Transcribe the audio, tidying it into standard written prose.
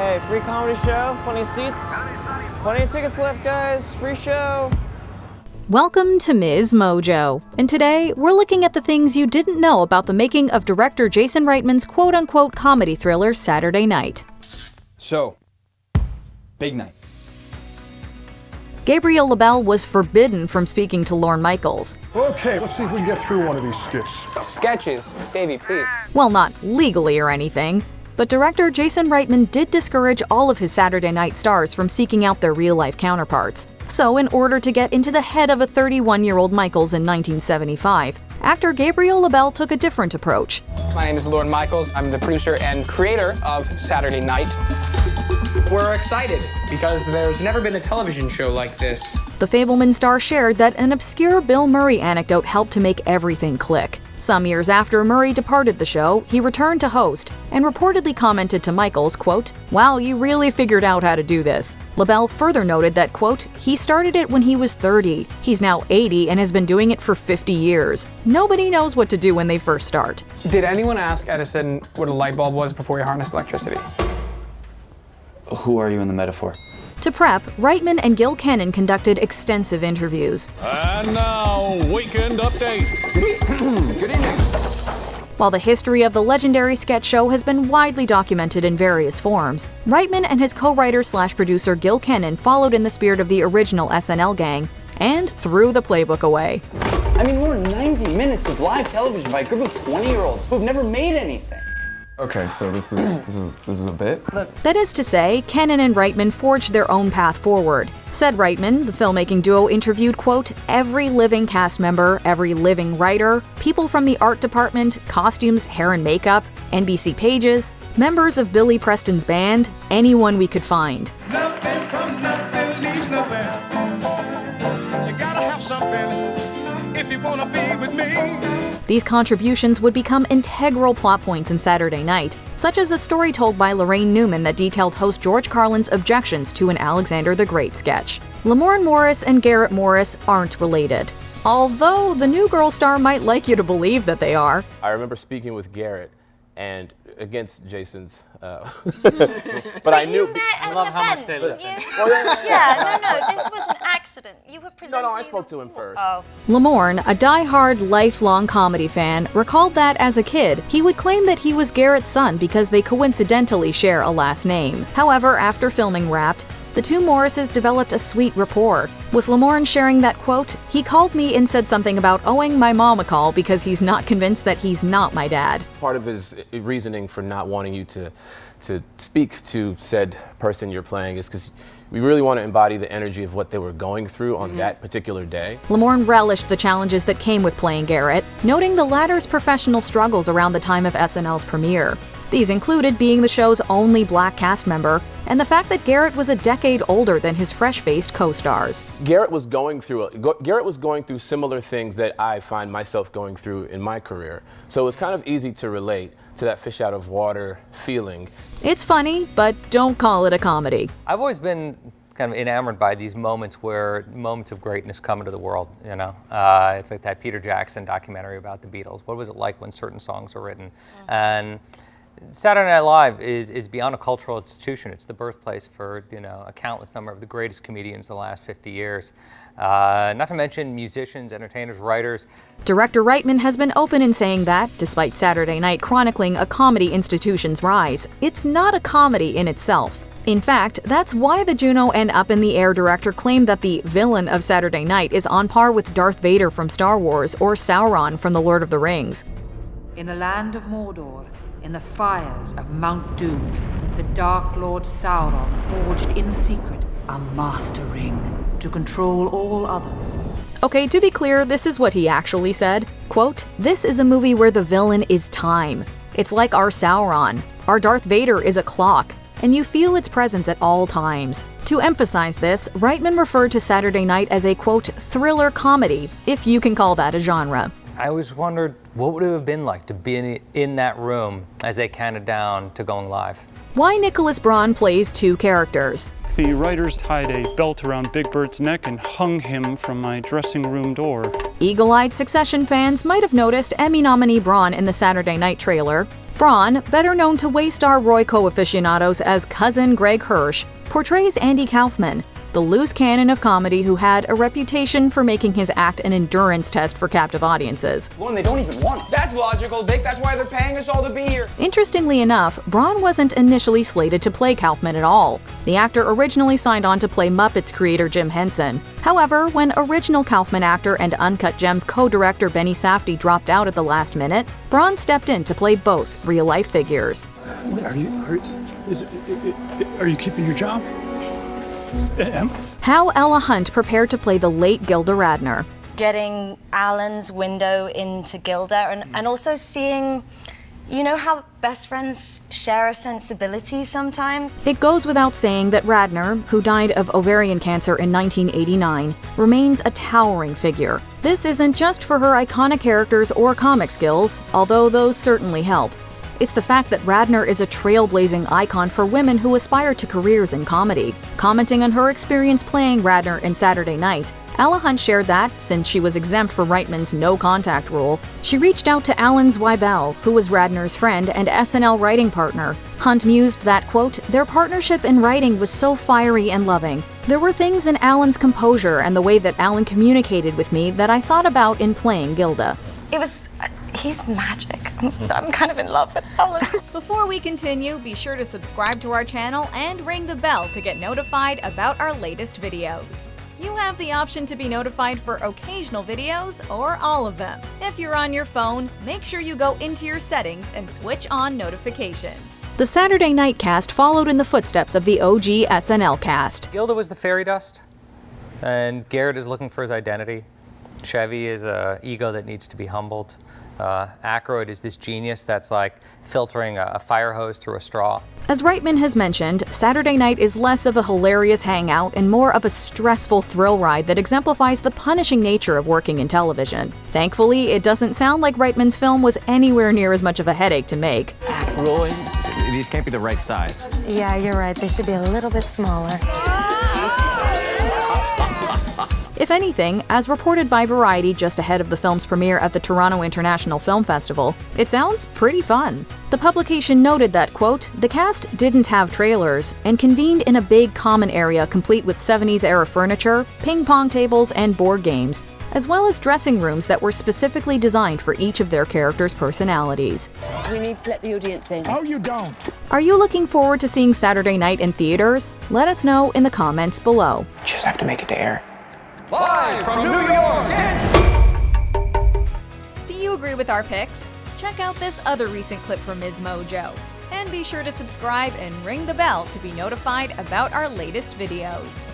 Hey, free comedy show, plenty of seats, plenty of tickets left, guys, free show. Welcome to MsMojo, and today we're looking at the things you didn't know about the making of director Jason Reitman's quote-unquote comedy thriller Saturday Night. So, big night. Gabriel LaBelle was forbidden from speaking to Lorne Michaels. Okay, let's see if we can get through one of these skits. Sketches, Davey, please. Well, not legally or anything, but director Jason Reitman did discourage all of his Saturday Night stars from seeking out their real-life counterparts. So, in order to get into the head of a 31-year-old Michaels in 1975, actor Gabriel LaBelle took a different approach. My name is Lorne Michaels. I'm the producer and creator of Saturday Night. We're excited because there's never been a television show like this. The Fabelman star shared that an obscure Bill Murray anecdote helped to make everything click. Some years after Murray departed the show, he returned to host and reportedly commented to Michaels, quote, "Wow, you really figured out how to do this." LaBelle further noted that, quote, "He started it when he was 30. He's now 80 and has been doing it for 50 years. Nobody knows what to do when they first start." Did anyone ask Edison what a light bulb was before he harnessed electricity? Who are you in the metaphor? To prep, Reitman and Gil Kennan conducted extensive interviews. And now, Weekend Update. Good evening. While the history of the legendary sketch show has been widely documented in various forms, Reitman and his co-writer/producer Gil Kennan followed in the spirit of the original SNL gang and threw the playbook away. I mean, we're 90 minutes of live television by a group of 20-year-olds who have never made anything. Okay, so this is a bit? That is to say, Kennan and Reitman forged their own path forward. Said Reitman, the filmmaking duo interviewed, quote, "every living cast member, every living writer, people from the art department, costumes, hair and makeup, NBC pages, members of Billy Preston's band, anyone we could find." Nothing from nothing leaves nowhere. You gotta have something if you wanna be with me. These contributions would become integral plot points in Saturday Night, such as a story told by Lorraine Newman that detailed host George Carlin's objections to an Alexander the Great sketch. Lamorne Morris and Garrett Morris aren't related, although the new girl star might like you to believe that they are. I remember speaking with Garrett and against Jason's, but I knew. I love how much they listen. Yeah, no, this was an accident. You were presenting. No, I spoke to him first. Oh. Lamorne, a die-hard, lifelong comedy fan, recalled that as a kid, he would claim that he was Garrett's son because they coincidentally share a last name. However, after filming Wrapped, the two Morrises developed a sweet rapport, with Lamorne sharing that, quote, "He called me and said something about owing my mom a call because he's not convinced that he's not my dad." Part of his reasoning for not wanting you to speak to said person you're playing is because we really want to embody the energy of what they were going through on that particular day. Lamorne relished the challenges that came with playing Garrett, noting the latter's professional struggles around the time of SNL's premiere. These included being the show's only black cast member, and the fact that Garrett was a decade older than his fresh-faced co-stars. Garrett was going through similar things that I find myself going through in my career. So it was kind of easy to relate to that fish out of water feeling. It's funny, but don't call it a comedy. I've always been kind of enamored by these moments where moments of greatness come into the world, you know? It's like that Peter Jackson documentary about the Beatles. What was it like when certain songs were written? And Saturday Night Live is beyond a cultural institution. It's the birthplace for, a countless number of the greatest comedians of the last 50 years. Not to mention musicians, entertainers, writers. Director Reitman has been open in saying that, despite Saturday Night chronicling a comedy institution's rise, it's not a comedy in itself. In fact, that's why the Juno and Up in the Air director claimed that the villain of Saturday Night is on par with Darth Vader from Star Wars or Sauron from The Lord of the Rings. In the land of Mordor, in the fires of Mount Doom, the Dark Lord Sauron forged in secret a master ring to control all others. Okay, to be clear, this is what he actually said. Quote, "This is a movie where the villain is time. It's like our Sauron. Our Darth Vader is a clock, and you feel its presence at all times." To emphasize this, Reitman referred to Saturday Night as a, quote, "thriller comedy," if you can call that a genre. I always wondered, what would it have been like to be in that room as they counted down to going live? Why Nicholas Braun plays two characters. The writers tied a belt around Big Bird's neck and hung him from my dressing room door. Eagle-eyed Succession fans might have noticed Emmy nominee Braun in the Saturday Night trailer, Braun, better known to Waystar Royco aficionados as Cousin Greg Hirsch, portrays Andy Kaufman, the loose cannon of comedy who had a reputation for making his act an endurance test for captive audiences. One they don't even want. That's logical, Dick. That's why they're paying us all to be here. Interestingly enough, Braun wasn't initially slated to play Kaufman at all. The actor originally signed on to play Muppets creator Jim Henson. However, when original Kaufman actor and Uncut Gems co-director Benny Safdie dropped out at the last minute, Braun stepped in to play both real-life figures. Are you keeping your job? How Ella Hunt prepared to play the late Gilda Radner. Getting Alan's window into Gilda and also seeing, you know how best friends share a sensibility sometimes? It goes without saying that Radner, who died of ovarian cancer in 1989, remains a towering figure. This isn't just for her iconic characters or comic skills, although those certainly help. It's the fact that Radner is a trailblazing icon for women who aspire to careers in comedy. Commenting on her experience playing Radner in Saturday Night, Ella Hunt shared that, since she was exempt from Reitman's no-contact rule, she reached out to Alan Zweibel, who was Radner's friend and SNL writing partner. Hunt mused that, quote, their partnership in writing was so fiery and loving. There were things in Alan's composure and the way that Alan communicated with me that I thought about in playing Gilda. He's magic. I'm kind of in love with Alan. Before we continue, be sure to subscribe to our channel and ring the bell to get notified about our latest videos. You have the option to be notified for occasional videos or all of them. If you're on your phone, make sure you go into your settings and switch on notifications. The Saturday Night cast followed in the footsteps of the OG SNL cast. Gilda was the fairy dust, and Garrett is looking for his identity. Chevy is an ego that needs to be humbled. Aykroyd is this genius that's like filtering a fire hose through a straw. As Reitman has mentioned, Saturday Night is less of a hilarious hangout and more of a stressful thrill ride that exemplifies the punishing nature of working in television. Thankfully, it doesn't sound like Reitman's film was anywhere near as much of a headache to make. Really? These can't be the right size. Yeah, you're right. They should be a little bit smaller. If anything, as reported by Variety just ahead of the film's premiere at the Toronto International Film Festival, it sounds pretty fun. The publication noted that, quote, the cast didn't have trailers and convened in a big common area complete with 70s-era furniture, ping-pong tables, and board games, as well as dressing rooms that were specifically designed for each of their characters' personalities. We need to let the audience in. Oh, you don't. Are you looking forward to seeing Saturday Night in theaters? Let us know in the comments below. Just have to make it to air. Live from New York. Do you agree with our picks? Check out this other recent clip from MsMojo. And be sure to subscribe and ring the bell to be notified about our latest videos.